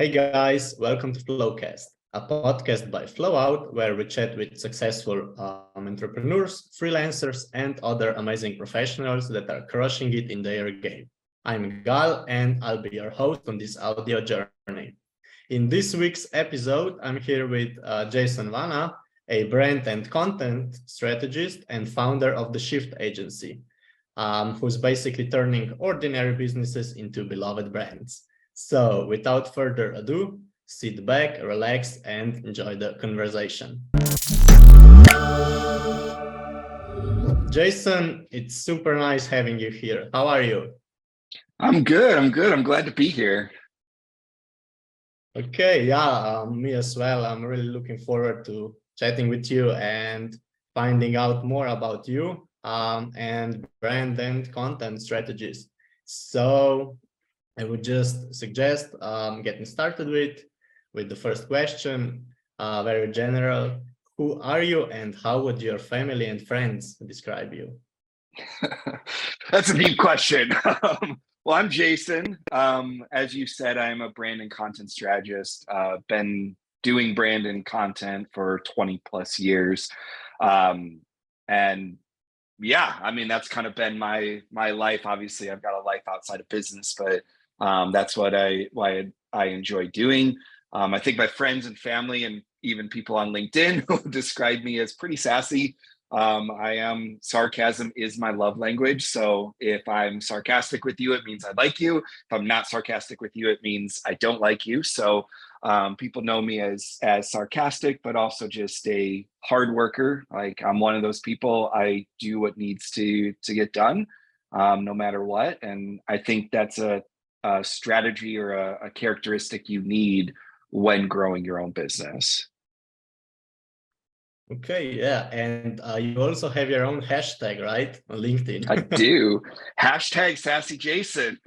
Hey guys, welcome to Flowcast, a podcast by Flowout where we chat with successful entrepreneurs, freelancers, and other amazing professionals that are crushing it in their game. I'm Gal and I'll be your host on this audio journey. In this week's episode, I'm here with Jason Vana, a brand and content strategist and founder of the SHFT agency, who's basically turning ordinary businesses into beloved brands. So without further ado, sit back, relax, and enjoy the conversation. Jason, it's super nice having you here. How are you? I'm good. I'm glad to be here. Okay, yeah, me as well. I'm really looking forward to chatting with you and finding out more about you and brand and content strategies. So I would just suggest getting started with the first question, very general. Who are you and how would your family and friends describe you? That's a deep question. Well, I'm Jason. As you said, I'm a brand and content strategist. Been doing brand and content for 20 plus years. And yeah, I mean, that's kind of been my life. Obviously, I've got a life outside of business, but that's what I enjoy doing. I think my friends and family and even people on LinkedIn will describe me as pretty sassy. Sarcasm is my love language. So if I'm sarcastic with you, it means I like you. If I'm not sarcastic with you, it means I don't like you. So people know me as sarcastic, but also just a hard worker. Like I'm one of those people. I do what needs to get done, no matter what. And I think that's a strategy or a characteristic you need when growing your own business. Okay, yeah, and you also have your own hashtag, right, on LinkedIn? I do. Hashtag Sassy Jason.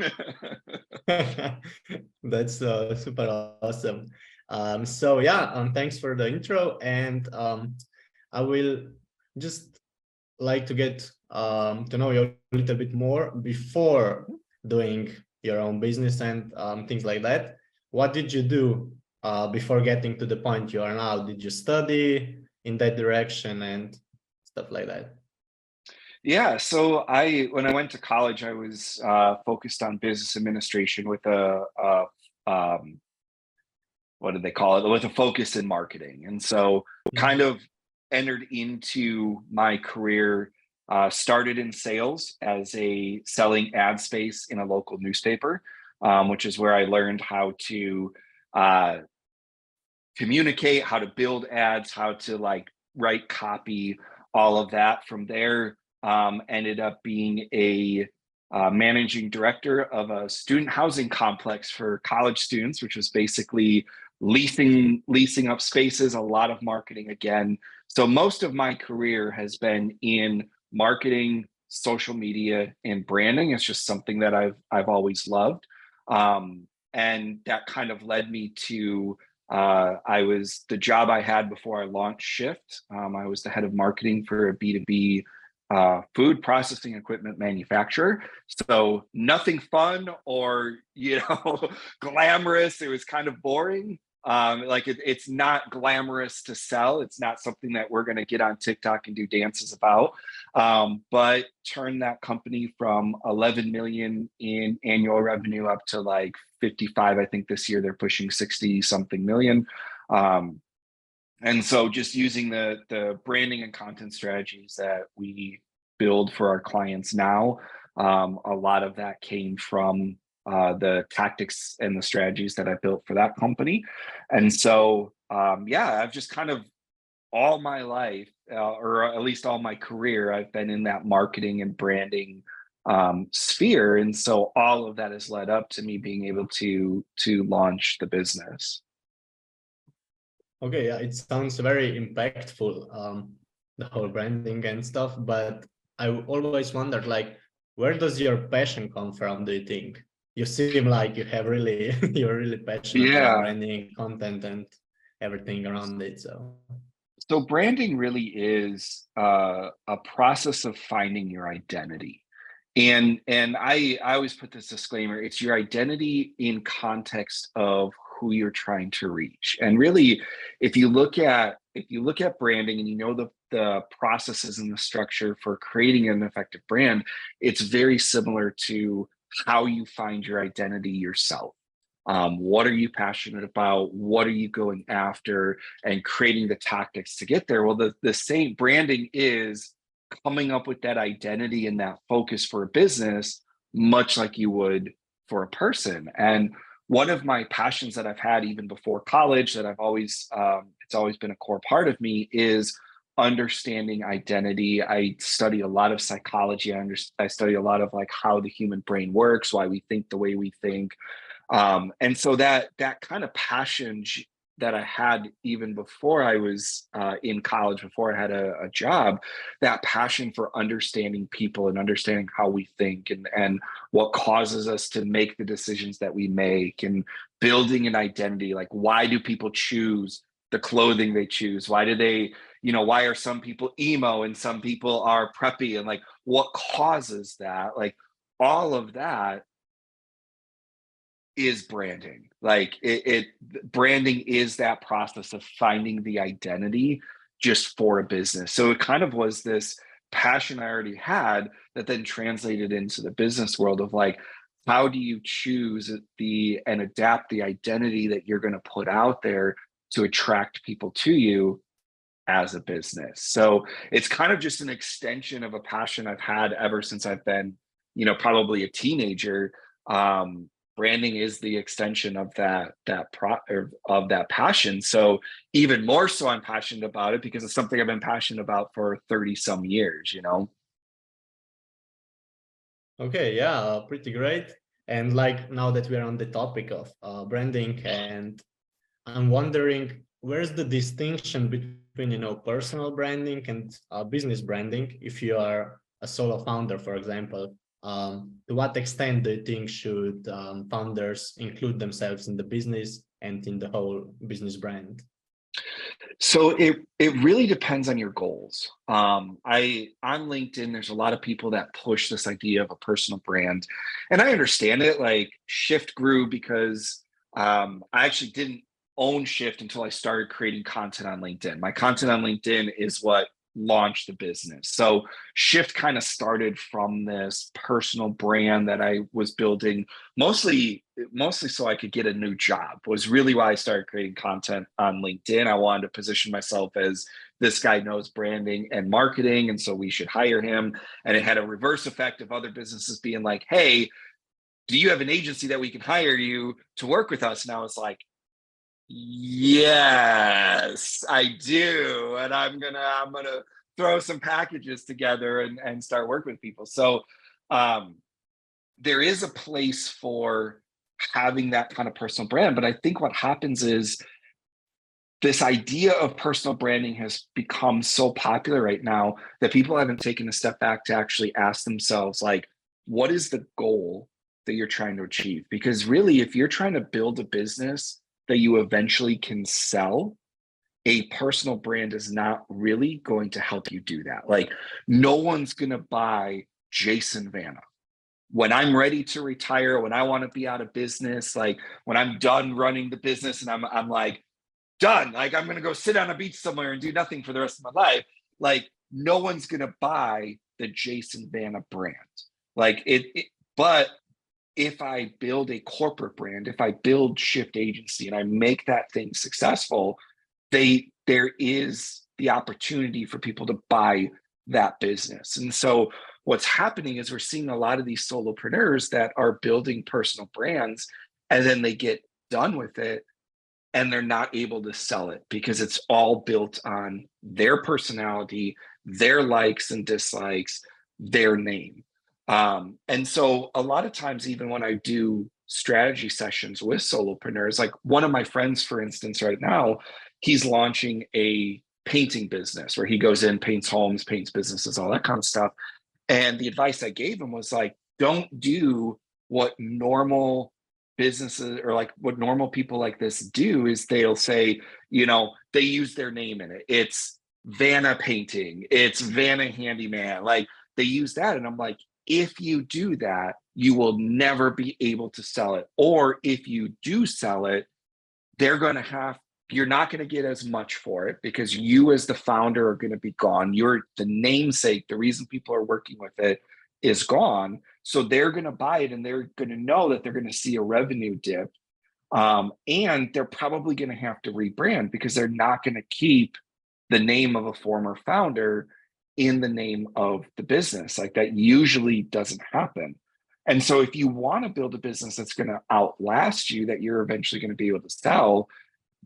That's super awesome. So yeah, thanks for the intro, and I will just like to get to know you a little bit more before doing your own business and things like that. What did you do before getting to the point you are now? Did you study in that direction and stuff like that? Yeah, so when I went to college, I was focused on business administration with um, what did they call it? With a focus in marketing, and so kind of entered into my career. Started in sales as a selling ad space in a local newspaper, which is where I learned how to uh, communicate, how to build ads, how to like write copy, all of that. From there, ended up being a managing director of a student housing complex for college students, which was basically leasing up spaces, a lot of marketing again. So most of my career has been in marketing, social media, and branding. It's just something that I've always loved. And that kind of led me to the job I had before I launched SHFT. I was the head of marketing for a B2B food processing equipment manufacturer. So nothing fun or, glamorous. It was kind of boring. It's not glamorous to sell. It's not something that we're going to get on TikTok and do dances about. But turn that company from 11 million in annual revenue up to like 55. I think this year they're pushing 60 something million. And so just using the branding and content strategies that we build for our clients now, a lot of that came from the tactics and the strategies that I built for that company. And so, I've just kind of all my life, or at least all my career, I've been in that marketing and branding sphere. And so all of that has led up to me being able to launch the business. Okay, yeah, it sounds very impactful, the whole branding and stuff, but I always wondered, like, where does your passion come from, do you think? You seem like you're really passionate about Yeah. branding, content, and everything around it, so. So branding really is a process of finding your identity. And I always put this disclaimer, it's your identity in context of who you're trying to reach. And really, if you look at branding and you know the processes and the structure for creating an effective brand, it's very similar to how you find your identity yourself. What are you passionate about? What are you going after? And creating the tactics to get there. Well, the same branding is coming up with that identity and that focus for a business, much like you would for a person. And one of my passions that I've had even before college that I've always, it's always been a core part of me, is understanding identity. I study a lot of psychology. I study a lot of like how the human brain works, why we think the way we think. And so that kind of passion that I had even before I was in college, before I had a job, that passion for understanding people and understanding how we think and what causes us to make the decisions that we make, and building an identity. Like, why do people choose the clothing they choose? Why do they, why are some people emo and some people are preppy, and like what causes that? Like all of that is branding. Like branding is that process of finding the identity just for a business. So it kind of was this passion I already had that then translated into the business world of like, how do you choose and adapt the identity that you're going to put out there to attract people to you as a business? So it's kind of just an extension of a passion I've had ever since I've been, probably a teenager. Branding is the extension of that passion. So even more so, I'm passionate about it because it's something I've been passionate about for 30 some years, Okay, yeah, pretty great. And like now that we're on the topic of branding, and I'm wondering, where's the distinction between, personal branding and business branding? If you are a solo founder, for example, to what extent do you think should founders include themselves in the business and in the whole business brand? So it really depends on your goals. On LinkedIn, there's a lot of people that push this idea of a personal brand, and I understand it. Like Shift grew because I actually didn't own Shift until I started creating content on LinkedIn. My content on LinkedIn is what launched the business. So Shift kind of started from this personal brand that I was building mostly so I could get a new job, was really why I started creating content on LinkedIn. I wanted to position myself as this guy knows branding and marketing, and so we should hire him. And it had a reverse effect of other businesses being like, hey, do you have an agency that we can hire you to work with us? And I was like, yes, I do. And I'm gonna throw some packages together and start working with people. So there is a place for having that kind of personal brand. But I think what happens is this idea of personal branding has become so popular right now that people haven't taken a step back to actually ask themselves, like, what is the goal that you're trying to achieve? Because really, if you're trying to build a business that you eventually can sell, a personal brand is not really going to help you do that. Like, no one's going to buy Jason Vana. When I'm ready to retire, when I want to be out of business, like when I'm done running the business and I'm like, done, like I'm going to go sit on a beach somewhere and do nothing for the rest of my life. Like, no one's going to buy the Jason Vana brand. Like but if I build a corporate brand, if I build Shift Agency and I make that thing successful, there is the opportunity for people to buy that business. And so what's happening is we're seeing a lot of these solopreneurs that are building personal brands, and then they get done with it and they're not able to sell it because it's all built on their personality, their likes and dislikes, their name. And so a lot of times, even when I do strategy sessions with solopreneurs, like one of my friends, for instance, right now, he's launching a painting business where he goes in, paints homes, paints businesses, all that kind of stuff. And the advice I gave him was like, don't do what normal businesses or like what normal people like this do is they'll say, they use their name in it. It's Vanna Painting, it's Vanna Handyman. Like they use that. And I'm like, if you do that, you will never be able to sell it. Or if you do sell it, you're not going to get as much for it because you as the founder are going to be gone. You're the namesake, the reason people are working with it is gone. So they're going to buy it and they're going to know that they're going to see a revenue dip. And they're probably going to have to rebrand because they're not going to keep the name of a former founder in the name of the business. Like that usually doesn't happen. And so if you want to build a business that's going to outlast you, that you're eventually going to be able to sell,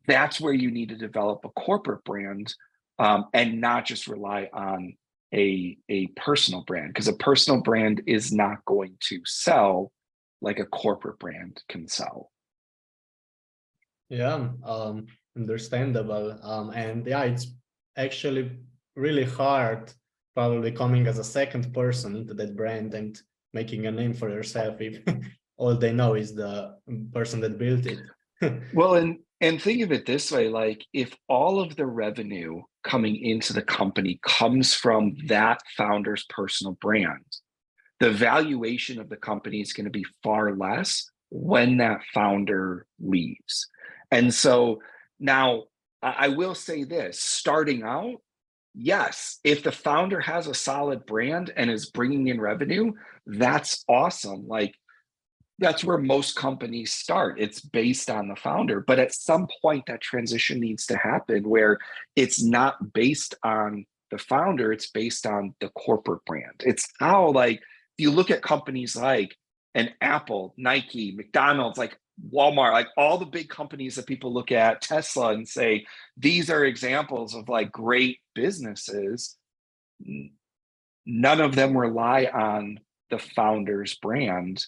that's where you need to develop a corporate brand, and not just rely on a personal brand, because a personal brand is not going to sell like a corporate brand can sell. Yeah, understandable. And yeah, it's actually really hard, probably coming as a second person into that brand and making a name for yourself if all they know is the person that built it. Well, and think of it this way, like if all of the revenue coming into the company comes from that founder's personal brand, the valuation of the company is going to be far less when that founder leaves. And so now I will say this, starting out, yes, if the founder has a solid brand and is bringing in revenue, that's awesome. Like that's where most companies start. It's based on the founder. But at some point, that transition needs to happen where it's not based on the founder, it's based on the corporate brand. It's how, like, if you look at companies like an Apple, Nike, McDonald's, like Walmart, like all the big companies that people look at, Tesla, and say, these are examples of like great businesses. None of them rely on the founder's brand.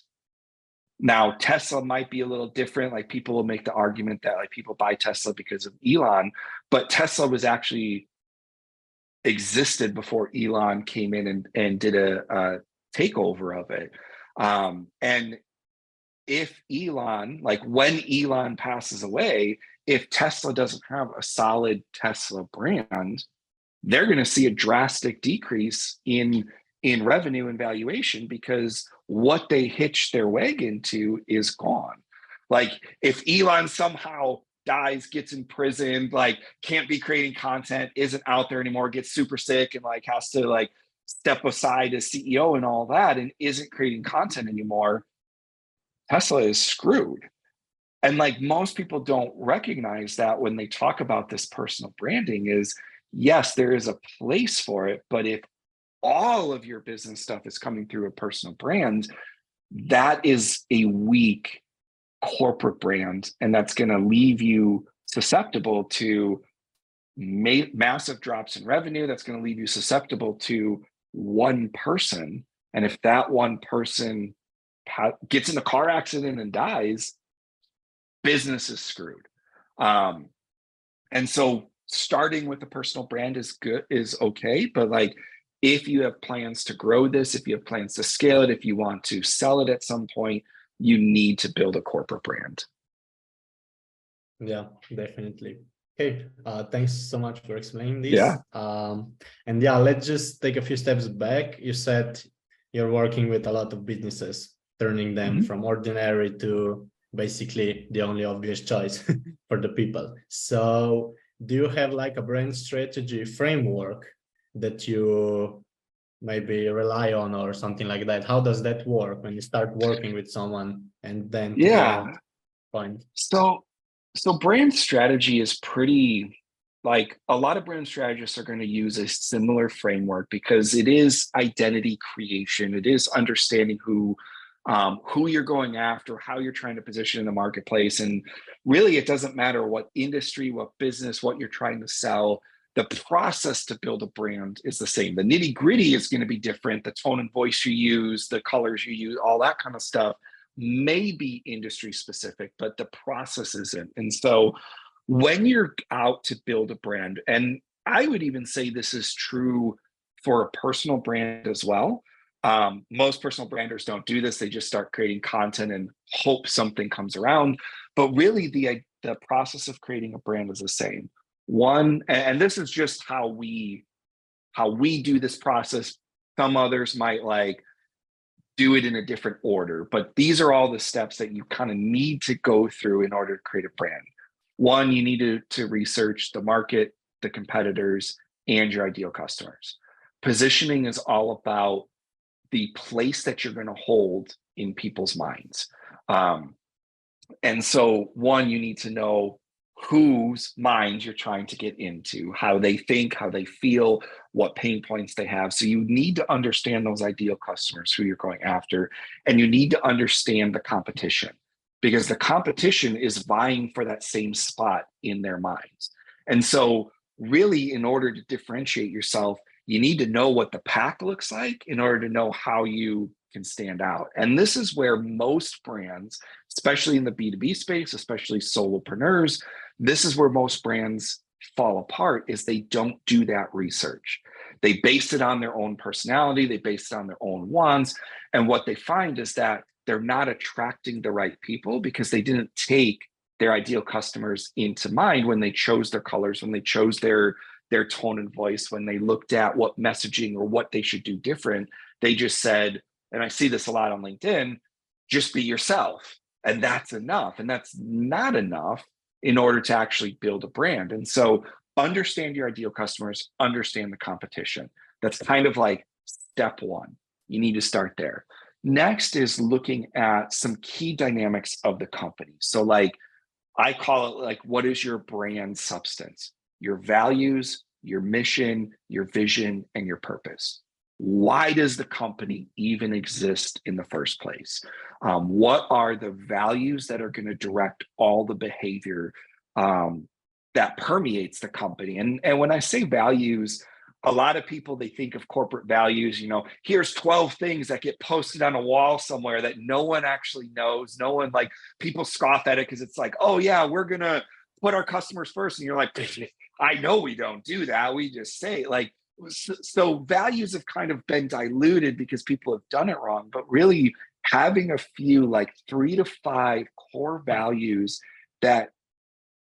Now, Tesla might be a little different. Like people will make the argument that like people buy Tesla because of Elon, but Tesla was actually existed before Elon came in and did a takeover of it. And if Elon, like when Elon passes away, if Tesla doesn't have a solid Tesla brand, they're going to see a drastic decrease in revenue and valuation because what they hitched their wagon to is gone. Like if Elon somehow dies, gets imprisoned, like can't be creating content, isn't out there anymore, gets super sick and like has to like step aside as CEO and all that and isn't creating content anymore, Tesla is screwed. And like most people don't recognize that when they talk about this personal branding is, yes, there is a place for it, but if all of your business stuff is coming through a personal brand, that is a weak corporate brand. And that's going to leave you susceptible to massive drops in revenue. That's going to leave you susceptible to one person. And if that one person gets in a car accident and dies, business is screwed. And so starting with a personal brand is good, is okay. But like, if you have plans to grow this, if you have plans to scale it, if you want to sell it at some point, you need to build a corporate brand. Yeah, definitely. Okay, thanks so much for explaining this. Yeah. And yeah, let's just take a few steps back. You said you're working with a lot of businesses, turning them from ordinary to basically the only obvious choice for the people. So do you have like a brand strategy framework that you maybe rely on or something like that? How does that work when you start working with someone and then to the end point? So brand strategy is pretty, like a lot of brand strategists are going to use a similar framework because it is identity creation. It is understanding who you're going after, how you're trying to position in the marketplace. And really, it doesn't matter what industry, what business, what you're trying to sell. The process to build a brand is the same. The nitty gritty is going to be different. The tone and voice you use, the colors you use, all that kind of stuff may be industry specific, but the process isn't. And so when you're out to build a brand, and I would even say this is true for a personal brand as well. Most personal branders don't do this. They just start creating content and hope something comes around. But really the process of creating a brand is the same. One, and this is just how we do this process. Some others might like do it in a different order, but these are all the steps that you kind of need to go through in order to create a brand. One, you need to research the market, the competitors, and your ideal customers. Positioning is all about the place that you're going to hold in people's minds. And so one, you need to know whose minds you're trying to get into, how they think, how they feel, what pain points they have. So you need to understand those ideal customers who you're going after, and you need to understand the competition, because the competition is vying for that same spot in their minds. And so really, in order to differentiate yourself, you need to know what the pack looks like in order to know how you can stand out. And this is where most brands, especially in the B2B space, especially solopreneurs, this is where most brands fall apart, is they don't do that research. They base it on their own personality, they base it on their own wants. And what they find is that they're not attracting the right people because they didn't take their ideal customers into mind when they chose their colors, when they chose their tone and voice, when they looked at what messaging or what they should do different. They just said, and I see this a lot on LinkedIn, just be yourself. And that's enough. And that's not enough in order to actually build a brand. And so understand your ideal customers, understand the competition. That's kind of like step one. You need to start there. Next is looking at some key dynamics of the company. So like, I call it like, what is your brand substance? Your values, your mission, your vision, and your purpose. Why does the company even exist in the first place? What are the values that are going to direct all the behavior that permeates the company? And when I say values, a lot of people, they think of corporate values, you know, here's 12 things that get posted on a wall somewhere that no one actually knows. No one, like, people scoff at it because it's like, oh yeah, we're going to put our customers first. And you're like, I know we don't do that. We just say, like, so values have kind of been diluted because people have done it wrong, but really having a few, like 3 to 5 core values that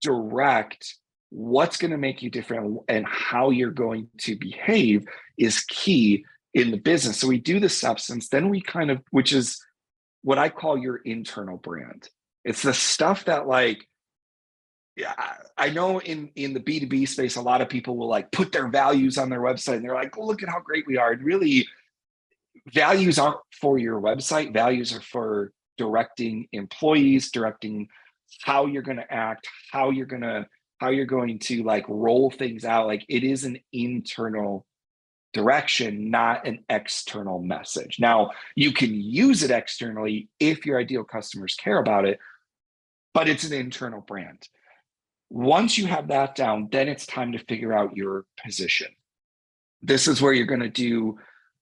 direct what's going to make you different and how you're going to behave is key in the business. So we do the substance, then we kind of, which is what I call your internal brand. It's the stuff that, like, yeah, I know in the B2B space, a lot of people will like put their values on their website and they're like, oh, look at how great we are. And really, values aren't for your website. Values are for directing employees, directing how you're going to act, how you're going to like roll things out. Like, it is an internal direction, not an external message. Now, you can use it externally if your ideal customers care about it, but it's an internal brand. Once you have that down, then it's time to figure out your position. This is where you're going to do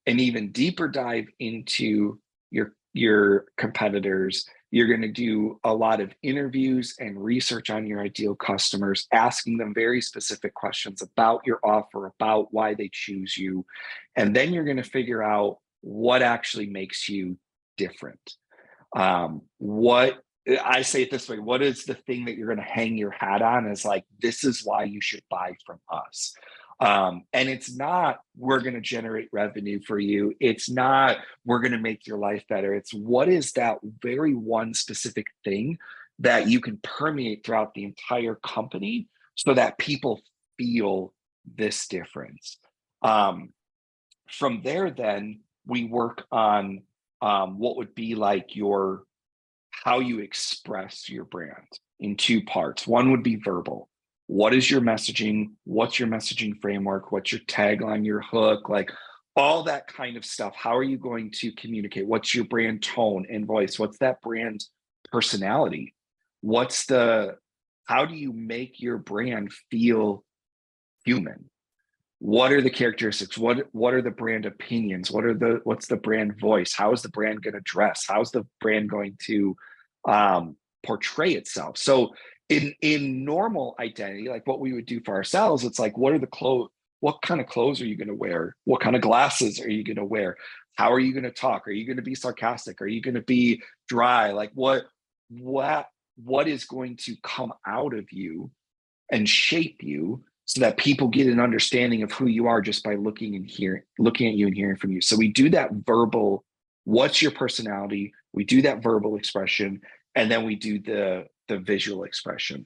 an even deeper dive into your competitors. You're going to do a lot of interviews and research on your ideal customers, asking them very specific questions about your offer, about why they choose you. And then you're going to figure out what actually makes you different. What I say it this way, what is the thing that you're going to hang your hat on is like, this is why you should buy from us. And it's not, we're going to generate revenue for you. It's not, we're going to make your life better. It's what is that very one specific thing that you can permeate throughout the entire company so that people feel this difference. From there, then we work on what would be like how you express your brand in 2 parts. One would be verbal. What is your messaging? What's your messaging framework? What's your tagline, your hook, like all that kind of stuff? How are you going to communicate? What's your brand tone and voice? What's that brand personality? How do you make your brand feel human? What are the characteristics? What are the brand opinions? What's the brand voice? How is the brand going to dress? How's the brand going to portray itself? So in normal identity, like what we would do for ourselves, it's like, what kind of clothes are you going to wear? What kind of glasses are you going to wear? How are you going to talk? Are you going to be sarcastic? Are you going to be dry? Like what is going to come out of you and shape you so that people get an understanding of who you are just by looking at you and hearing from you. So we do that verbal, what's your personality? We do that verbal expression, and then we do the visual expression.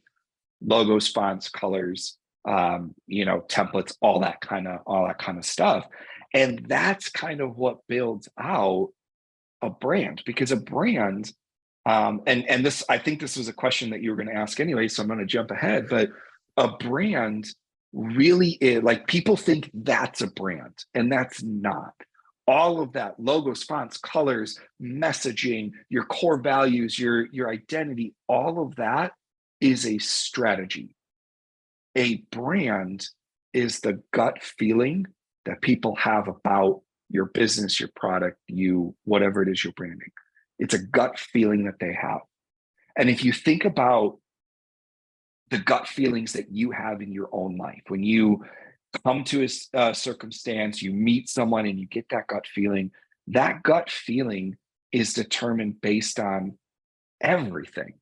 logos, fonts, colors, templates, all that kind of stuff. And that's kind of what builds out a brand, because a brand, and this, I think this was a question that you were going to ask anyway, so I'm going to jump ahead, but a brand really is, like, people think that's a brand, and that's not. All of that, logos, fonts, colors, messaging, your core values, your identity, all of that is a strategy. A brand is the gut feeling that people have about your business, your product, whatever it is you're branding. It's a gut feeling that they have. And if you think about the gut feelings that you have in your own life, when you come to a circumstance, you meet someone and you get that gut feeling is determined based on everything.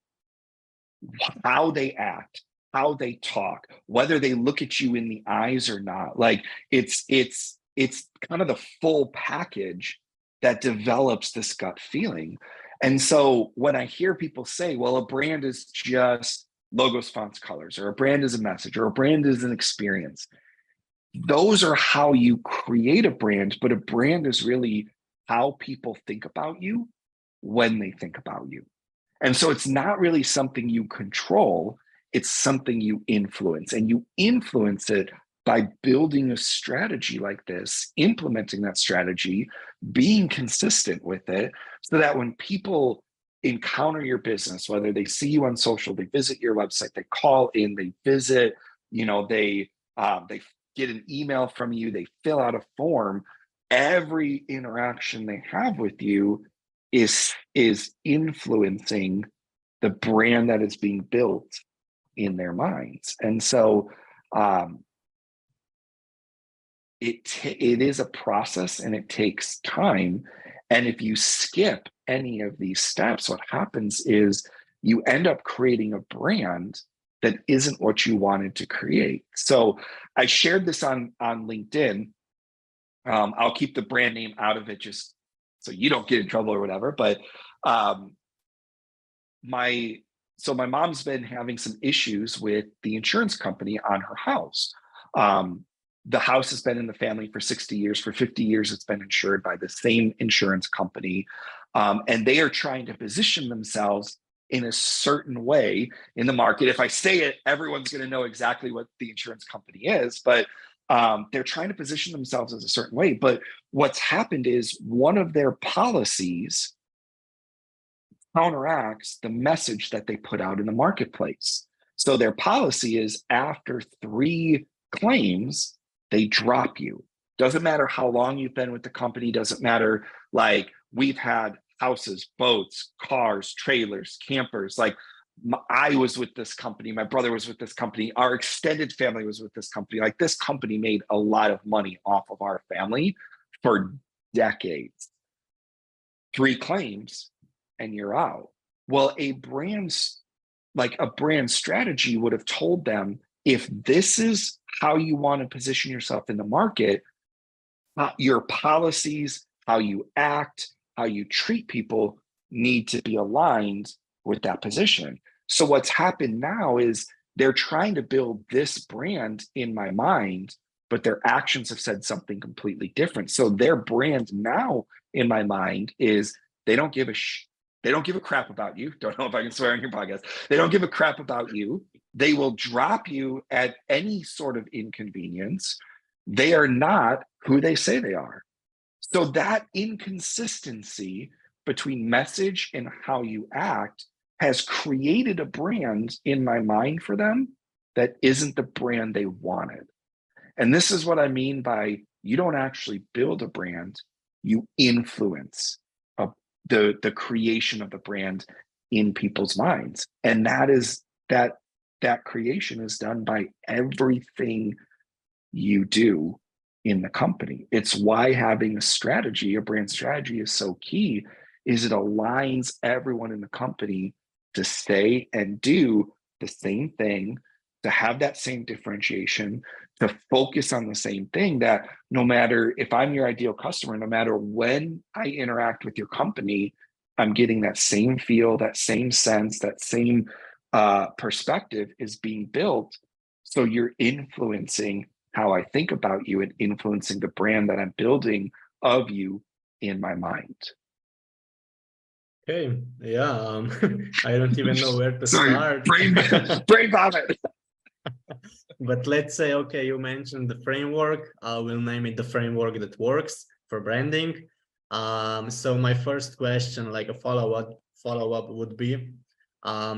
How they act, how they talk, whether they look at you in the eyes or not. Like, it's kind of the full package that develops this gut feeling. And so when I hear people say, well, a brand is just logos, fonts, colors, or a brand is a message, or a brand is an experience, those are how you create a brand. But a brand is really how people think about you when they think about you. And so it's not really something you control, it's something you influence. And you influence it by building a strategy like this, implementing that strategy, being consistent with it, so that when people encounter your business, whether they see you on social, they visit your website, they call in, they visit, they get an email from you, they fill out a form, every interaction they have with you is influencing the brand that is being built in their minds. And so it is a process, and it takes time. And if you skip any of these steps, what happens is you end up creating a brand that isn't what you wanted to create. So I shared this on LinkedIn. I'll keep the brand name out of it just so you don't get in trouble or whatever. But my mom's been having some issues with the insurance company on her house. The house has been in the family for 60 years. For 50 years, it's been insured by the same insurance company. And they are trying to position themselves in a certain way in the market. If I say it, everyone's going to know exactly what the insurance company is, but they're trying to position themselves as a certain way. But what's happened is one of their policies counteracts the message that they put out in the marketplace. So their policy is, after 3 claims, they drop you. Doesn't matter how long you've been with the company, doesn't matter, like, we've had houses, boats, cars, trailers, campers. Like, I was with this company, my brother was with this company, our extended family was with this company. Like, this company made a lot of money off of our family for decades. 3 claims and you're out. Well, a brand strategy would have told them, if this is how you want to position yourself in the market, your policies, how you act, how you treat people need to be aligned with that position. So what's happened now is they're trying to build this brand in my mind, but their actions have said something completely different. So their brand now in my mind is, they don't give a crap about you. Don't know if I can swear on your podcast. They don't give a crap about you. They will drop you at any sort of inconvenience. They are not who they say they are. So that inconsistency between message and how you act has created a brand in my mind for them that isn't the brand they wanted. And this is what I mean by, you don't actually build a brand, you influence the creation of the brand in people's minds. And that creation is done by everything you do in the company. It's why having a brand strategy is so key, is it aligns everyone in the company to say and do the same thing, to have that same differentiation, to focus on the same thing, that no matter if I'm your ideal customer, no matter when I interact with your company, I'm getting that same feel, that same sense, that same perspective is being built. So you're influencing how I think about you and influencing the brand that I'm building of you in my mind. Okay, yeah, I don't even know where to Sorry, start. brain vomit. But let's say, okay, you mentioned the framework. We'll name it the framework that works for branding. So my first question, like a follow-up would be,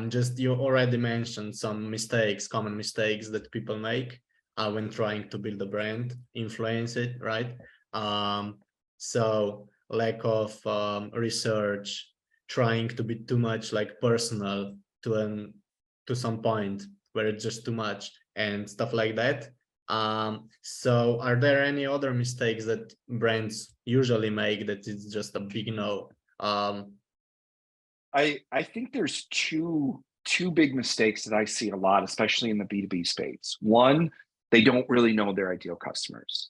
just you already mentioned some mistakes, common mistakes that people make when trying to build a brand, influence it, right? So lack of research, trying to be too much like personal to some point where it's just too much and stuff like that. So are there any other mistakes that brands usually make that it's just a big no? I think there's two big mistakes that I see a lot, especially in the B2B space. One, they don't really know their ideal customers.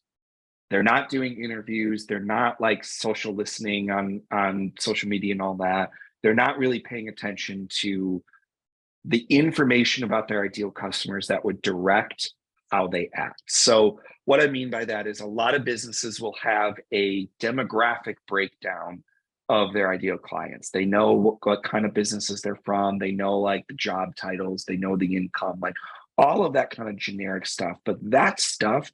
They're not doing interviews. They're not like social listening on social media and all that. They're not really paying attention to the information about their ideal customers that would direct how they act. So what I mean by that is a lot of businesses will have a demographic breakdown of their ideal clients. They know what kind of businesses they're from. They know like the job titles, they know the income, like all of that kind of generic stuff. But that stuff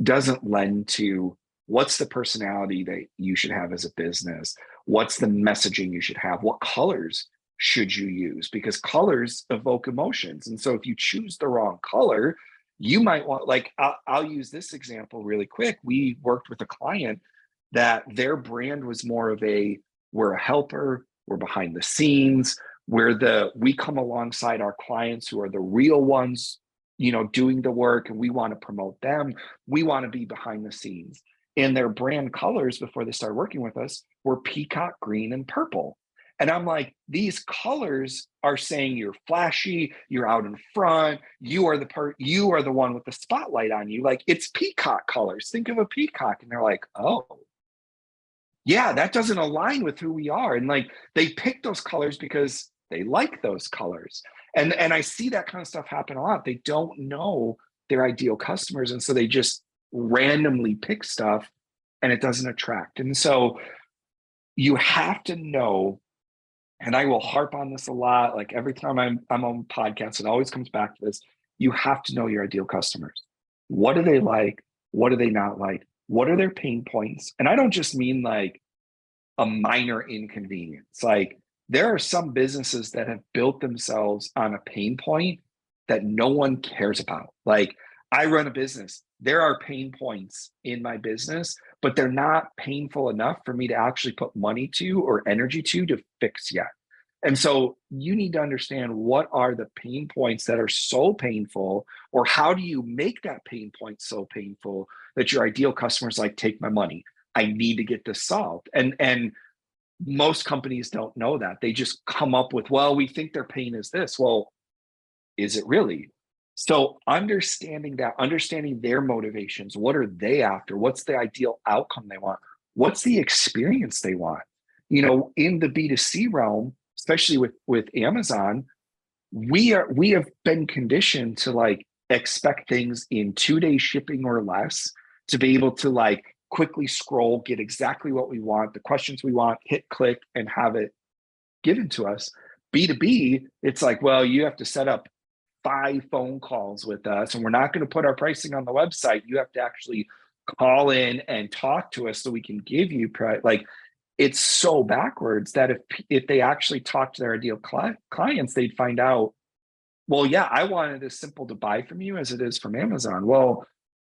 doesn't lend to what's the personality that you should have as a business? What's the messaging you should have? What colors should you use? Because colors evoke emotions. And so if you choose the wrong color, you might want, like, I'll use this example really quick. We worked with a client that their brand was more of a, we're a helper, we're behind the scenes, we come alongside our clients who are the real ones, doing the work, and we want to promote them. We want to be behind the scenes. And their brand colors before they started working with us were peacock green and purple. And I'm like, these colors are saying you're flashy, you're out in front, you are the one with the spotlight on you. Like, it's peacock colors. Think of a peacock. And they're like, oh, yeah, that doesn't align with who we are. And like, they pick those colors because they like those colors. And I see that kind of stuff happen a lot. They don't know their ideal customers. And so they just randomly pick stuff and it doesn't attract. And so you have to know, and I will harp on this a lot, like every time I'm on podcasts, it always comes back to this. You have to know your ideal customers. What do they like? What do they not like? What are their pain points? And I don't just mean like a minor inconvenience. Like, there are some businesses that have built themselves on a pain point that no one cares about. Like, I run a business. There are pain points in my business, but they're not painful enough for me to actually put money to or energy to fix yet. And so you need to understand, what are the pain points that are so painful, or how do you make that pain point so painful that your ideal customers like, take my money, I need to get this solved. And most companies don't know that. They just come up with, well, we think their pain is this. Well, is it really? So understanding their motivations, what are they after? What's the ideal outcome they want? What's the experience they want? In the B2C realm, especially with Amazon, we have been conditioned to like expect things in 2-day shipping or less, to be able to like quickly scroll, get exactly what we want, the questions we want, hit click, and have it given to us. B2B, it's like, well, you have to set up 5 phone calls with us, and we're not going to put our pricing on the website. You have to actually call in and talk to us so we can give you price. Like, it's so backwards that if they actually talk to their ideal clients, they'd find out, well, yeah, I want it as simple to buy from you as it is from Amazon. Well,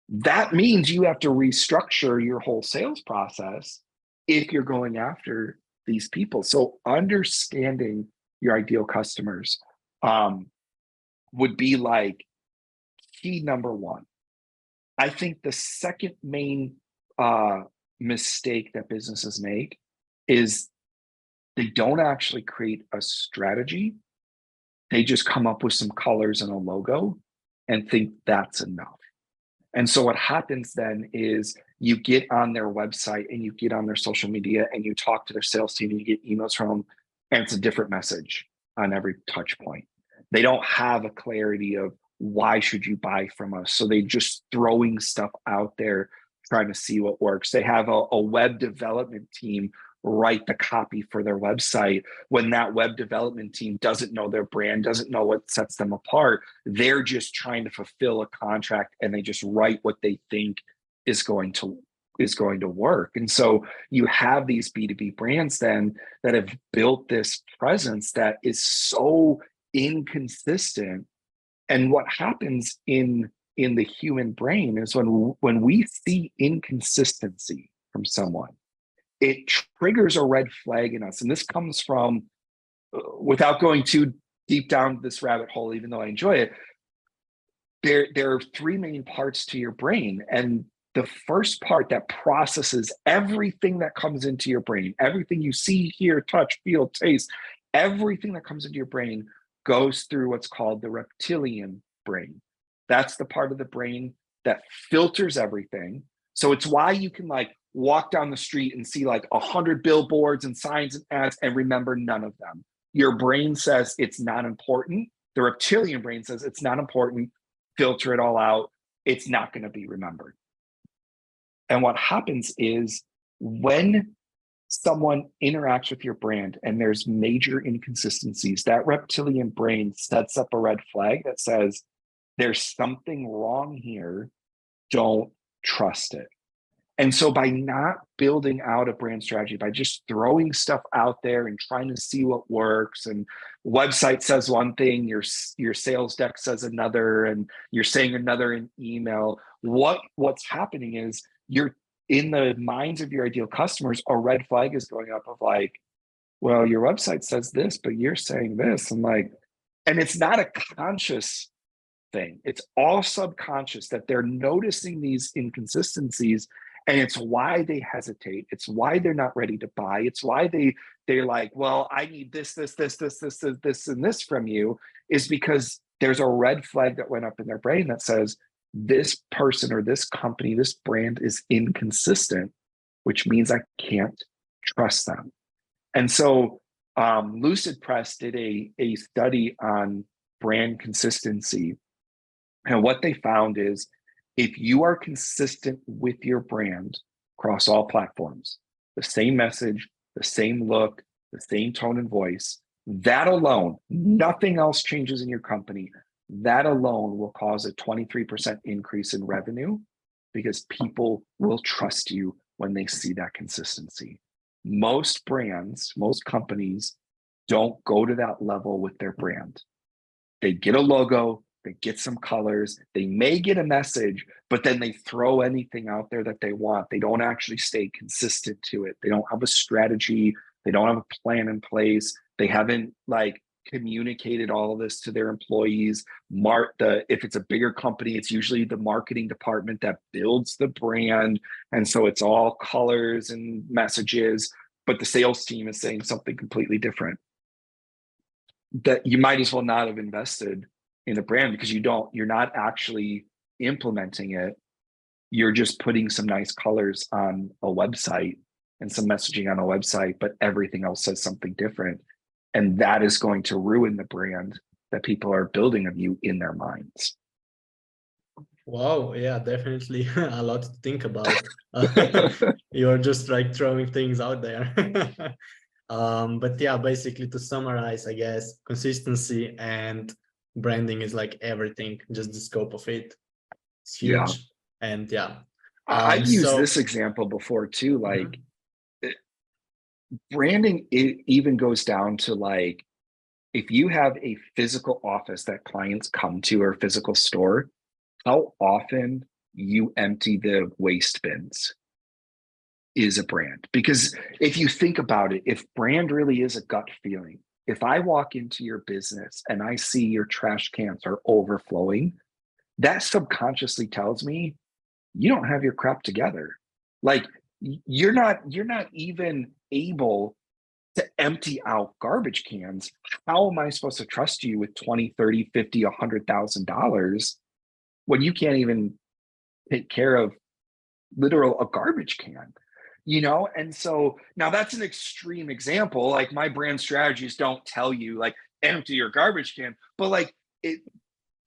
that means you have to restructure your whole sales process if you're going after these people. So understanding your ideal customers would be like key number one. I think the second main mistake that businesses make is they don't actually create a strategy. They just come up with some colors and a logo and think that's enough. And so what happens then is you get on their website and you get on their social media and you talk to their sales team and you get emails from them, and it's a different message on every touch point. They don't have a clarity of why should you buy from us. So they just throwing stuff out there, trying to see what works. They have a web development team write the copy for their website. When that web development team doesn't know their brand, doesn't know what sets them apart, they're just trying to fulfill a contract, and they just write what they think is going to work. And so you have these B2B brands then that have built this presence that is so inconsistent. And what happens in the human brain is when we see inconsistency from someone, it triggers a red flag in us. And this comes from, without going too deep down this rabbit hole, even though I enjoy it, there are three main parts to your brain. And the first part that processes everything that comes into your brain, everything you see, hear, touch, feel, taste, everything that comes into your brain goes through what's called the reptilian brain. That's the part of the brain that filters everything. So it's why you can walk down the street and see 100 billboards and signs and ads and remember none of them. Your brain says it's not important. The reptilian brain says it's not important. Filter it all out. It's not going to be remembered. And what happens is when someone interacts with your brand and there's major inconsistencies, that reptilian brain sets up a red flag that says there's something wrong here. Don't trust it. And so by not building out a brand strategy, by just throwing stuff out there and trying to see what works, and website says one thing, your sales deck says another, and you're saying another in email, what's happening is you're in the minds of your ideal customers, a red flag is going up of well, your website says this, but you're saying this. And it's not a conscious thing. It's all subconscious that they're noticing these inconsistencies. And it's why they hesitate. It's why they're not ready to buy. It's why they're well, I need this, and this from you, is because there's a red flag that went up in their brain that says this person or this company, this brand is inconsistent, which means I can't trust them. And so Lucid Press did a study on brand consistency. And what they found is if you are consistent with your brand across all platforms, the same message, the same look, the same tone and voice, that alone, nothing else changes in your company, that alone will cause a 23% increase in revenue, because people will trust you when they see that consistency. Most brands, most companies don't go to that level with their brand. They get a logo, they get some colors, they may get a message, but then they throw anything out there that they want. They don't actually stay consistent to it. They don't have a strategy. They don't have a plan in place. They haven't communicated all of this to their employees. If it's a bigger company, it's usually the marketing department that builds the brand. And so it's all colors and messages, but the sales team is saying something completely different. That you might as well not have invested in a brand, because you're not actually implementing it. You're just putting some nice colors on a website and some messaging on a website, but everything else says something different. And that is going to ruin the brand that people are building of you in their minds. Wow, yeah, definitely a lot to think about. You're just throwing things out there. But yeah, basically to summarize, I guess consistency and branding is everything, just the scope of it. It's huge. Yeah. And yeah. I've used this example before too. Branding, it even goes down to if you have a physical office that clients come to, or a physical store, how often you empty the waste bins is a brand. Because if you think about it, if brand really is a gut feeling, if I walk into your business and I see your trash cans are overflowing, that subconsciously tells me you don't have your crap together. You're not even able to empty out garbage cans. How am I supposed to trust you with $20, $30, $50, $100,000 when you can't even take care of a garbage can? And so now that's an extreme example. My brand strategies don't tell you empty your garbage can. But like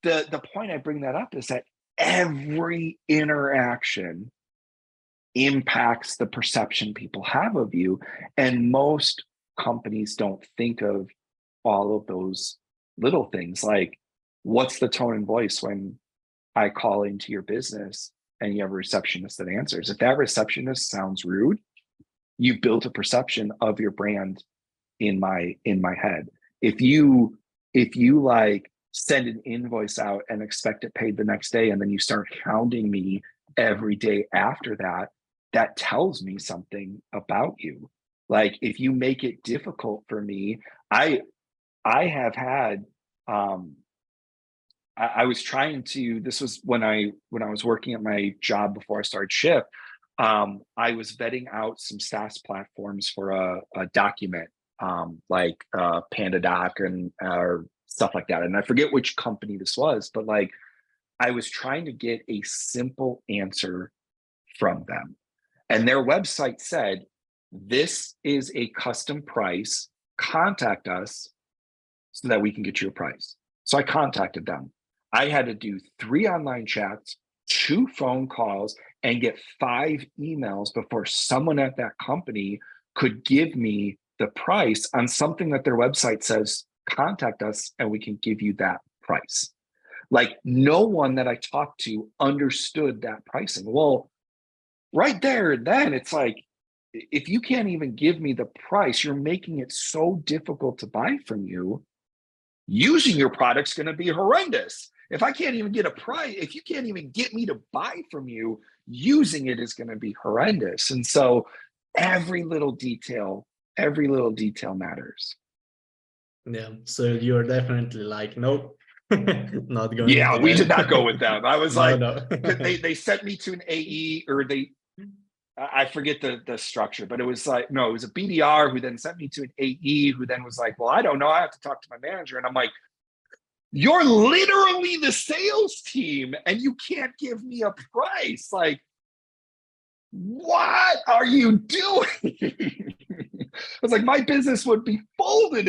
the point I bring that up is that every interaction impacts the perception people have of you. And most companies don't think of all of those little things, like what's the tone and voice when I call into your business and you have a receptionist that answers. If that receptionist sounds rude, you built a perception of your brand in my head. If you like send an invoice out and expect it paid the next day, and then you start hounding me every day after that, that tells me something about you. Like if you make it difficult for me, I have had I was trying to, this was when I was working at my job before I started Shift. I was vetting out some SaaS platforms for a document, like PandaDoc and or stuff like that. And I forget which company this was, but like I was trying to get a simple answer from them. And their website said, this is a custom price, contact us so that we can get you a price. So I contacted them. I had to do 3 online chats, 2 phone calls, and get 5 emails before someone at that company could give me the price on something that their website says, contact us and we can give you that price. Like no one that I talked to understood that pricing. Well, right there and then it's like, if you can't even give me the price, you're making it so difficult to buy from you. Using your product's going to be horrendous. If I can't even get a price, if you can't even get me to buy from you, using it is going to be horrendous. And so every little detail matters. Yeah. So you're definitely like, nope, not going Yeah, we there. did not go with them. I was like, no. they sent me to an AE, or I forget the structure, but it was like, no, it was a BDR who then sent me to an AE who then was like, well, I don't know, I have to talk to my manager. And I'm like, you're literally the sales team and you can't give me a price. Like, what are you doing? I was like, my business would be folded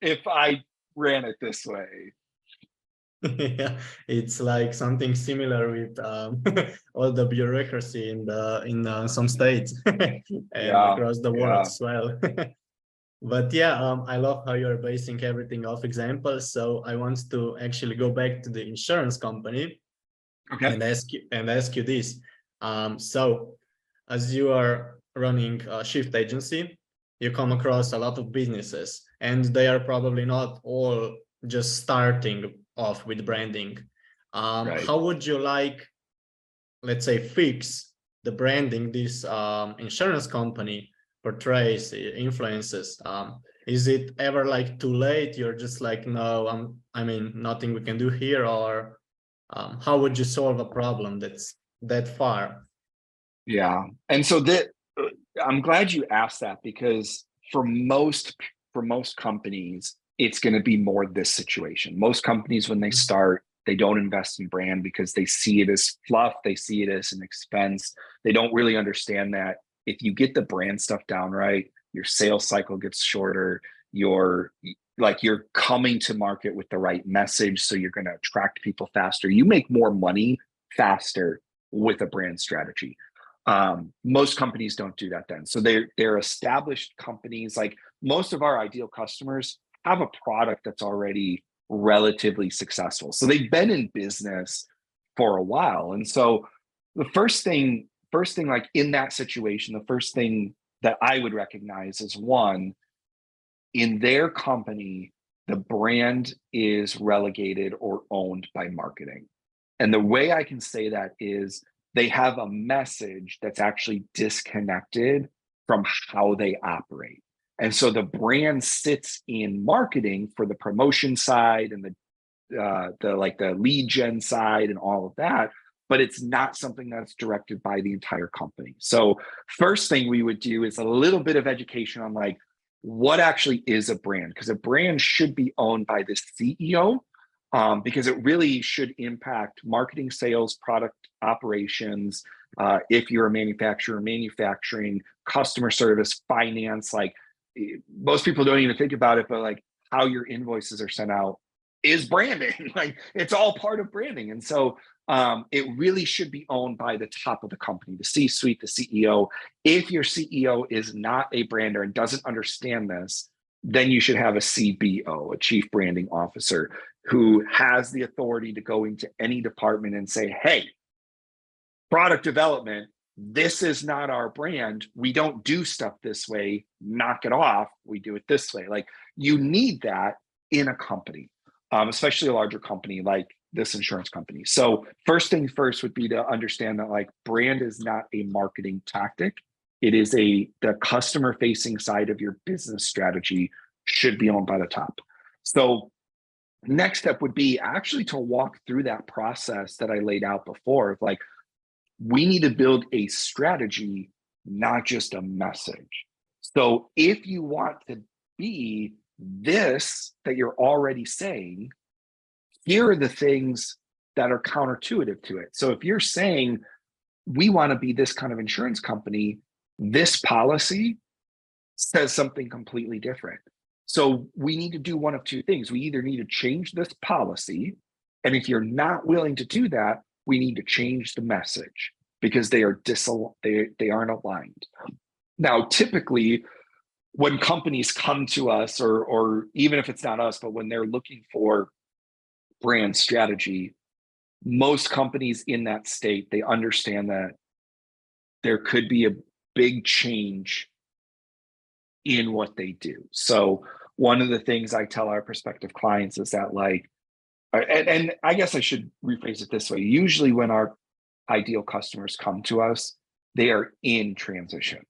if I ran it this way. Yeah, it's like something similar with all the bureaucracy in some states and across the world as well. But yeah, I love how you're basing everything off examples. So I want to actually go back to the insurance company and ask you this. So as you are running a shift agency, you come across a lot of businesses, and they are probably not all just starting off with branding. How would you like, let's say, fix the branding this insurance company portrays, influences? Is it ever like too late? You're just like, no, I mean, nothing we can do here, or how would you solve a problem that's that far? Yeah, and so that I'm glad you asked that, because for most companies, it's going to be more this situation. Most companies, when they start, they don't invest in brand because they see it as fluff. They see it as an expense. They don't really understand that if you get the brand stuff down right, your sales cycle gets shorter. You're coming to market with the right message, so you're going to attract people faster. You make more money faster with a brand strategy. Most companies don't do that then. So they're established companies. Like most of our ideal customers have a product that's already relatively successful. So they've been in business for a while. And so the first thing, like in that situation, the first thing that I would recognize is, one, in their company, the brand is relegated or owned by marketing. And the way I can say that is they have a message that's actually disconnected from how they operate. And so the brand sits in marketing for the promotion side and the lead gen side and all of that, but it's not something that's directed by the entire company. So first thing we would do is a little bit of education on like what actually is a brand, because a brand should be owned by the CEO, because it really should impact marketing, sales, product operations. If you're a manufacturer, manufacturing, customer service, finance, like most people don't even think about it, but like how your invoices are sent out is branding. Like, it's all part of branding. And so it really should be owned by the top of the company, the C-suite, the CEO. If your CEO is not a brander and doesn't understand this, then you should have a CBO, a chief branding officer, who has the authority to go into any department and say, hey, product development, this is not our brand. We don't do stuff this way. Knock it off. We do it this way. Like, you need that in a company, especially a larger company like this insurance company. So first thing first would be to understand that, like, brand is not a marketing tactic. It is the customer facing side of your business strategy should be owned by the top. So next step would be actually to walk through that process that I laid out before of, like, we need to build a strategy, not just a message. So if you want to be this that you're already saying, here are the things that are counterintuitive to it. So if you're saying, we want to be this kind of insurance company, this policy says something completely different. So we need to do one of two things. We either need to change this policy, and if you're not willing to do that, we need to change the message, because they aren't aligned. Now, typically, when companies come to us, or even if it's not us, but when they're looking for brand strategy, most companies in that state, they understand that there could be a big change in what they do. So one of the things I tell our prospective clients is that, like, and I guess I should rephrase it this way. Usually when our ideal customers come to us, they are in transition.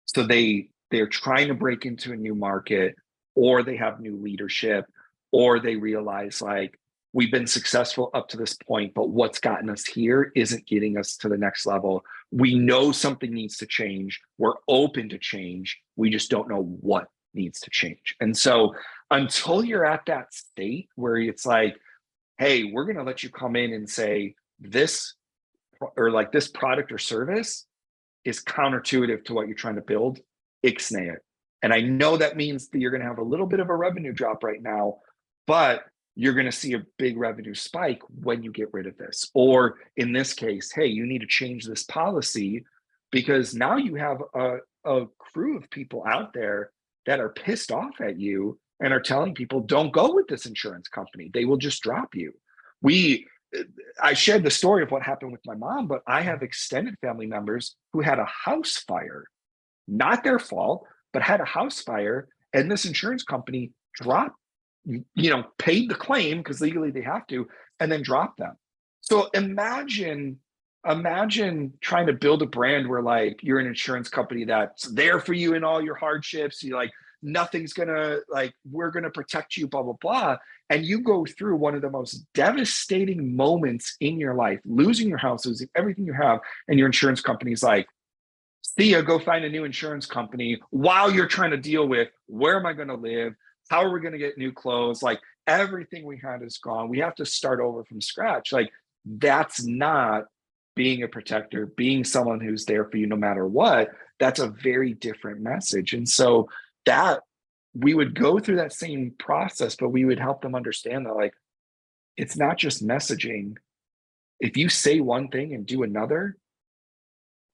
So they're trying to break into a new market, or they have new leadership, or they realize, like, we've been successful up to this point, but what's gotten us here isn't getting us to the next level. We know something needs to change. We're open to change. We just don't know what needs to change. And so until you're at that state where it's like, hey, we're going to let you come in and say this, or like, this product or service is counterintuitive to what you're trying to build, ixnay it. And I know that means that you're going to have a little bit of a revenue drop right now, but you're going to see a big revenue spike when you get rid of this. Or in this case, hey, you need to change this policy, because now you have a crew of people out there that are pissed off at you and are telling people, don't go with this insurance company. They will just drop you. I shared the story of what happened with my mom, but I have extended family members who had a house fire, not their fault, but had a house fire, and this insurance company dropped, paid the claim because legally they have to, and then dropped them. So imagine trying to build a brand where, like, you're an insurance company that's there for you in all your hardships. You're like, nothing's gonna, like, we're gonna protect you, blah, blah, blah. And you go through one of the most devastating moments in your life, losing your house, losing everything you have, and your insurance company's like, see ya, go find a new insurance company, while you're trying to deal with, where am I gonna live? How are we gonna get new clothes? Like, everything we had is gone. We have to start over from scratch. Like, that's not being a protector, being someone who's there for you no matter what. That's a very different message. And so that we would go through that same process, but we would help them understand that, like, it's not just messaging. If you say one thing and do another,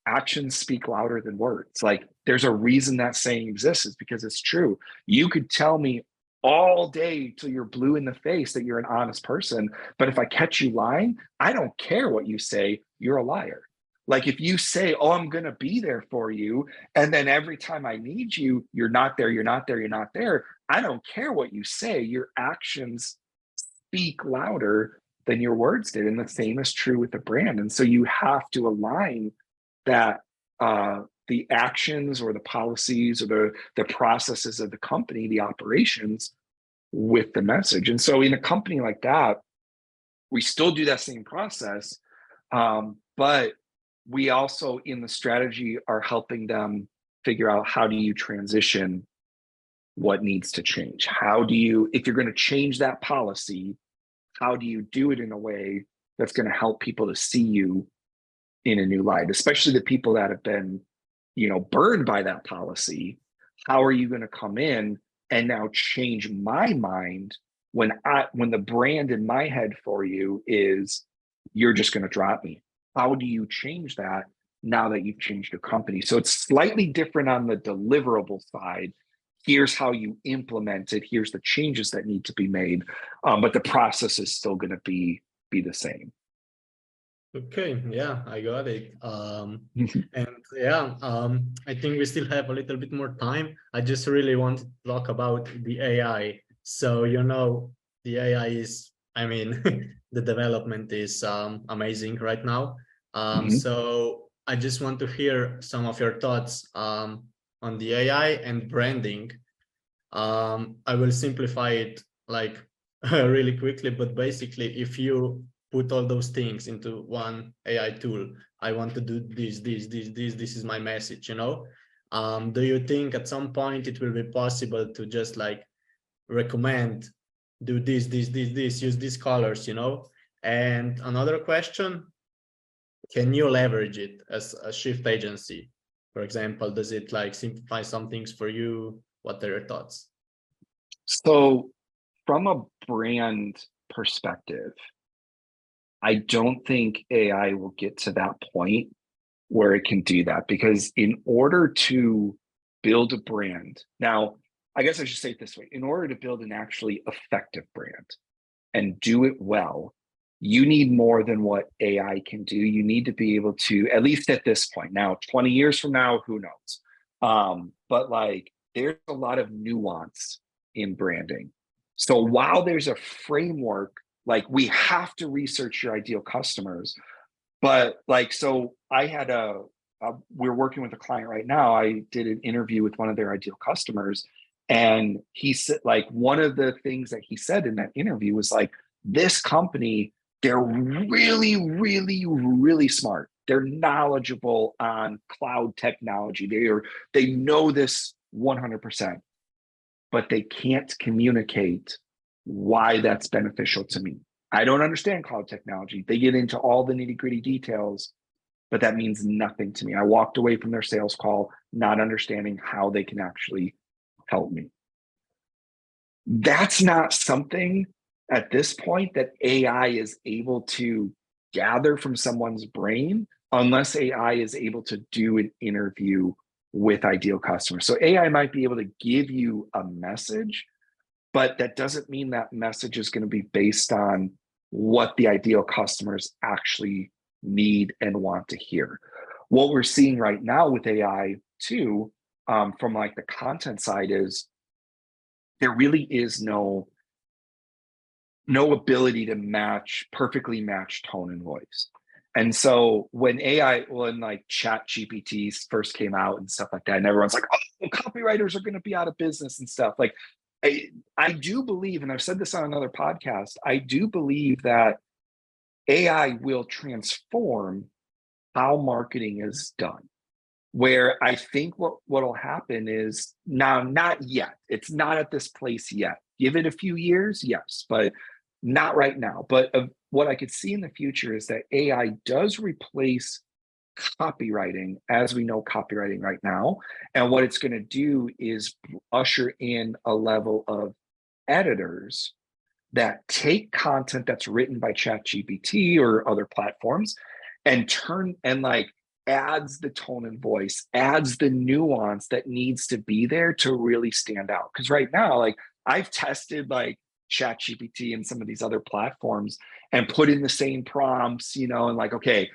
actions speak louder than words. Like, there's a reason that saying exists, is because it's true. You could tell me all day till you're blue in the face that you're an honest person, but if I catch you lying, I don't care what you say, you're a liar. Like, if you say, oh, I'm going to be there for you, and then every time I need you, you're not there, you're not there, you're not there, I don't care what you say. Your actions speak louder than your words did. And the same is true with the brand. And so you have to align that the actions or the policies or the processes of the company, the operations, with the message. And so in a company like that, we still do that same process, but we also, in the strategy, are helping them figure out, how do you transition what needs to change? How do you, if you're going to change that policy, how do you do it in a way that's going to help people to see you in a new light, especially the people that have been, burned by that policy? How are you going to come in and now change my mind when the brand in my head for you is you're just going to drop me? How do you change that now that you've changed your company? So it's slightly different on the deliverable side. Here's how you implement it. Here's the changes that need to be made. But the process is still going to be the same. Okay, yeah, I got it. And yeah, I think we still have a little bit more time. I just really want to talk about the AI. So, the AI is, I mean, the development is amazing right now. So I just want to hear some of your thoughts on the AI and branding. I will simplify it like really quickly, but basically, if you put all those things into one AI tool, I want to do this is my message, do you think at some point it will be possible to just like recommend, do this, use these colors, And another question, can you leverage it as a shift agency? For example, does it like simplify some things for you? What are your thoughts? So from a brand perspective, I don't think AI will get to that point where it can do that, because in order to build a brand, now, I guess I should say it this way, in order to build an actually effective brand and do it well, you need more than what AI can do. You need to be able to, at least at this point, now 20 years from now, who knows? But like, there's a lot of nuance in branding. So while there's a framework, like we have to research your ideal customers, but like, so I had we're working with a client right now. I did an interview with one of their ideal customers, and he said, like, one of the things that he said in that interview was like, this company, they're really, really, really smart. They're knowledgeable on cloud technology. They know this 100%, but they can't communicate why that's beneficial to me. I don't understand cloud technology. They get into all the nitty-gritty details, but that means nothing to me. I walked away from their sales call not understanding how they can actually help me. That's not something at this point that AI is able to gather from someone's brain unless AI is able to do an interview with ideal customers. So AI might be able to give you a message, but that doesn't mean that message is going to be based on what the ideal customers actually need and want to hear. What we're seeing right now with AI too, from like the content side, is there really is no ability to perfectly match tone and voice. And so when like Chat GPTs first came out and stuff like that, and everyone's like, oh, copywriters are going to be out of business and stuff. Like, I do believe, and I've said this on another podcast, I do believe that AI will transform how marketing is done. Where I think what'll happen is, now, not yet. It's not at this place yet. Give it a few years, yes, but not right now. But what I could see in the future is that AI does replace copywriting as we know copywriting right now. And what it's going to do is usher in a level of editors that take content that's written by ChatGPT or other platforms and adds the tone and voice, adds the nuance that needs to be there to really stand out. Because right now, like, I've tested like ChatGPT and some of these other platforms and put in the same prompts, and like, okay,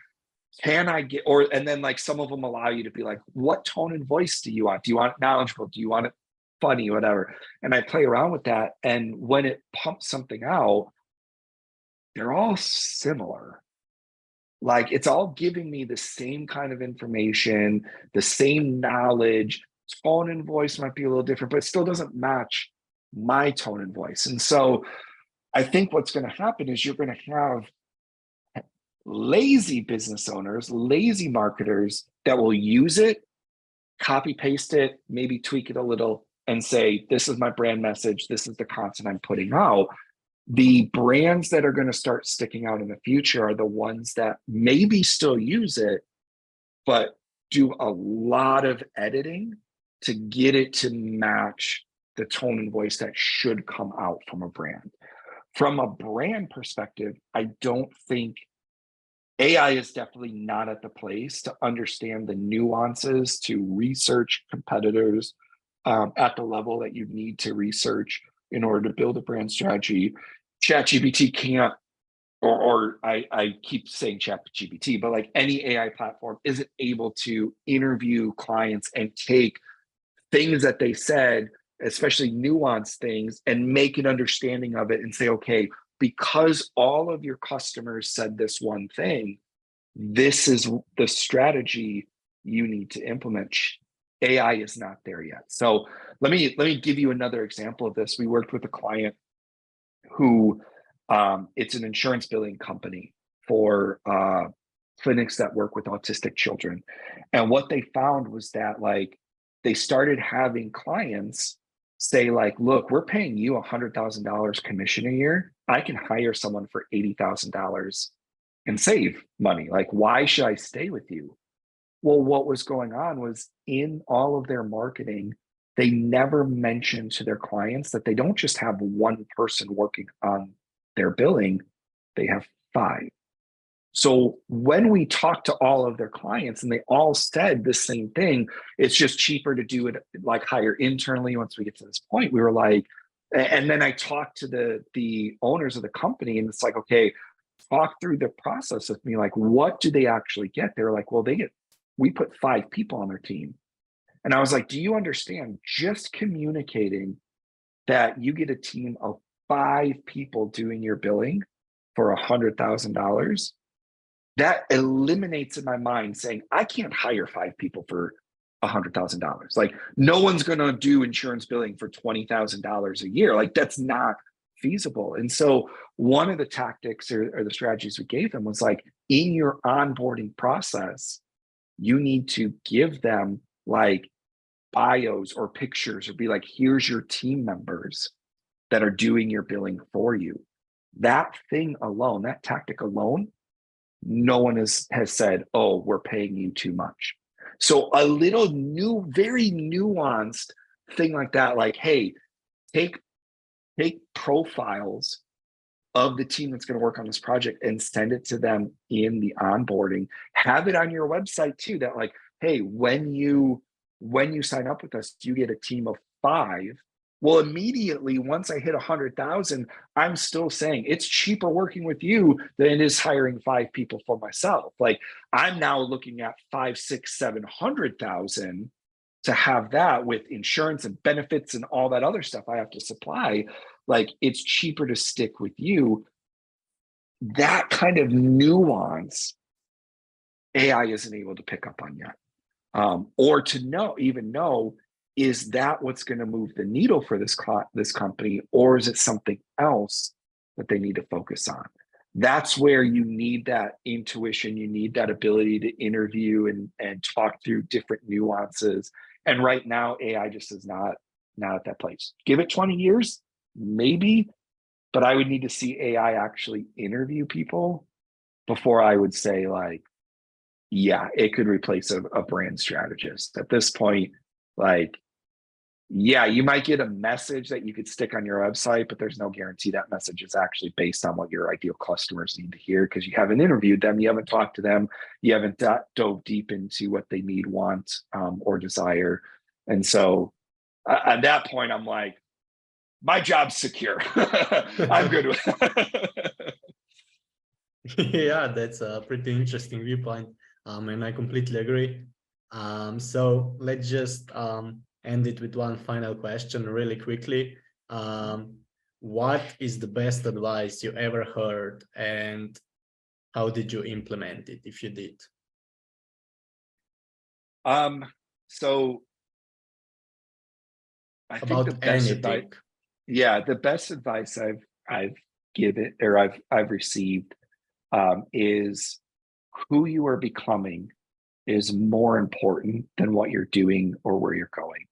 can I get, and then like some of them allow you to be like, what tone and voice do you want? Do you want it knowledgeable? Do you want it funny, whatever? And I play around with that. And when it pumps something out, they're all similar. Like, it's all giving me the same kind of information, the same knowledge. Tone and voice might be a little different, but it still doesn't match my tone and voice. And so I think what's going to happen is you're going to have lazy business owners, lazy marketers that will use it, copy paste it, maybe tweak it a little and say, this is my brand message. This is the content I'm putting out. The brands that are going to start sticking out in the future are the ones that maybe still use it, but do a lot of editing to get it to match the tone and voice that should come out from a brand. From a brand perspective, I don't think AI is definitely not at the place to understand the nuances, to research competitors at the level that you need to research in order to build a brand strategy. ChatGPT can't, or I keep saying ChatGPT, but like any AI platform isn't able to interview clients and take things that they said, especially nuanced things, and make an understanding of it and say, okay, because all of your customers said this one thing, this is the strategy you need to implement. AI is not there yet. So let me give you another example of this. We worked with a client who it's an insurance billing company for clinics that work with autistic children. And what they found was that like they started having clients say like, look, we're paying you $100,000 commission a year. I can hire someone for $80,000 and save money. Like, why should I stay with you? Well, what was going on was in all of their marketing, they never mentioned to their clients that they don't just have one person working on their billing, they have 5. So when we talked to all of their clients and they all said the same thing, it's just cheaper to do it like hire internally. Once we get to this point, we were like, and then I talked to the owners of the company and it's like, okay, talk through the process with me. Like, what do they actually get? They're like, well, we put 5 people on their team. And I was like, do you understand just communicating that you get a team of 5 people doing your billing for $100,000? That eliminates in my mind saying, I can't hire 5 people for $100,000. Like, no one's going to do insurance billing for $20,000 a year. Like, that's not feasible. And so one of the tactics or the strategies we gave them was like, in your onboarding process, you need to give them like bios or pictures or be like, here's your team members that are doing your billing for you. That thing alone, that tactic alone, no one has said, oh, we're paying you too much. So a little very nuanced thing like that, like, hey, take profiles of the team that's going to work on this project and send it to them in the onboarding. Have it on your website too, that like, hey, when you sign up with us, you get a team of 5. Well, immediately once I hit 100,000, I'm still saying it's cheaper working with you than it is hiring 5 people for myself. Like, I'm now looking at 5, 6, 700,000 to have that with insurance and benefits and all that other stuff I have to supply. Like, it's cheaper to stick with you. That kind of nuance, AI isn't able to pick up on yet. Or to even know, is that what's going to move the needle for this company, or is it something else that they need to focus on? That's where you need that intuition. You need that ability to interview and talk through different nuances. And right now, AI just is not at that place. Give it 20 years, maybe, but I would need to see AI actually interview people before I would say like, yeah, it could replace a brand strategist. At this point, like, yeah, you might get a message that you could stick on your website, but there's no guarantee that message is actually based on what your ideal customers need to hear because you haven't interviewed them, you haven't talked to them, you haven't dove deep into what they need, want, or desire. And so at that point, I'm like, my job's secure. I'm good with it. Yeah, that's a pretty interesting viewpoint, and I completely agree. So let's just end it with one final question really quickly. What is the best advice you ever heard, and how did you implement it, if you did? So I think About the best anything. advice, yeah, the best advice I've given or I've received is who you are becoming is more important than what you're doing or where you're going.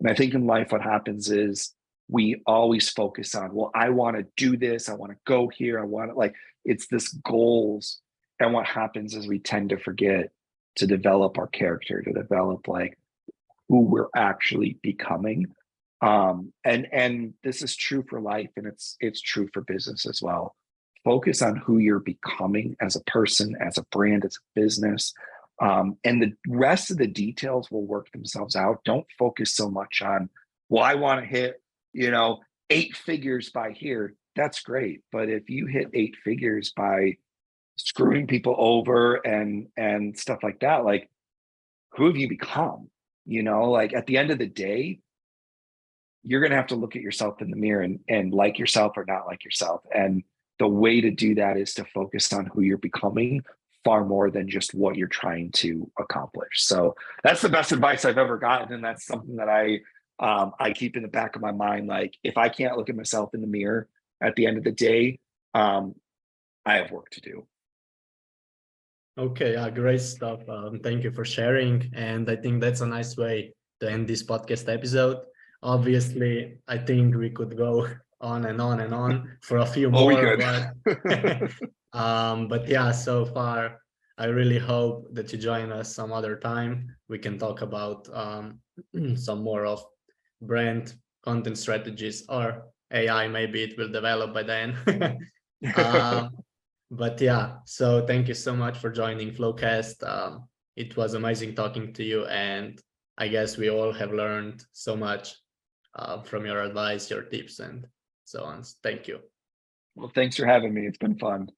And I think in life, what happens is we always focus on, well, I want to do this, I want to go here, I want to, like, it's this goals. And what happens is we tend to forget to develop our character, to develop like who we're actually becoming. And this is true for life, and it's true for business as well. Focus on who you're becoming as a person, as a brand, as a business. And the rest of the details will work themselves out. Don't focus so much on, well, I want to hit, 8 figures by here. That's great. But if you hit 8 figures by screwing people over and stuff like that, like, who have you become? Like, at the end of the day, you're going to have to look at yourself in the mirror and like yourself or not like yourself. And the way to do that is to focus on who you're becoming far more than just what you're trying to accomplish. So that's the best advice I've ever gotten. And that's something that I keep in the back of my mind. Like, if I can't look at myself in the mirror at the end of the day, I have work to do. Okay, great stuff. Thank you for sharing. And I think that's a nice way to end this podcast episode. Obviously, I think we could go on and on and on for a few more. We could. But yeah, so far, I really hope that you join us some other time. We can talk about some more of brand content strategies, or AI, maybe it will develop by then. But yeah, so thank you so much for joining Flowcast. It was amazing talking to you, and I guess we all have learned so much from your advice, your tips, and so on. Thank you. Well, thanks for having me. It's been fun.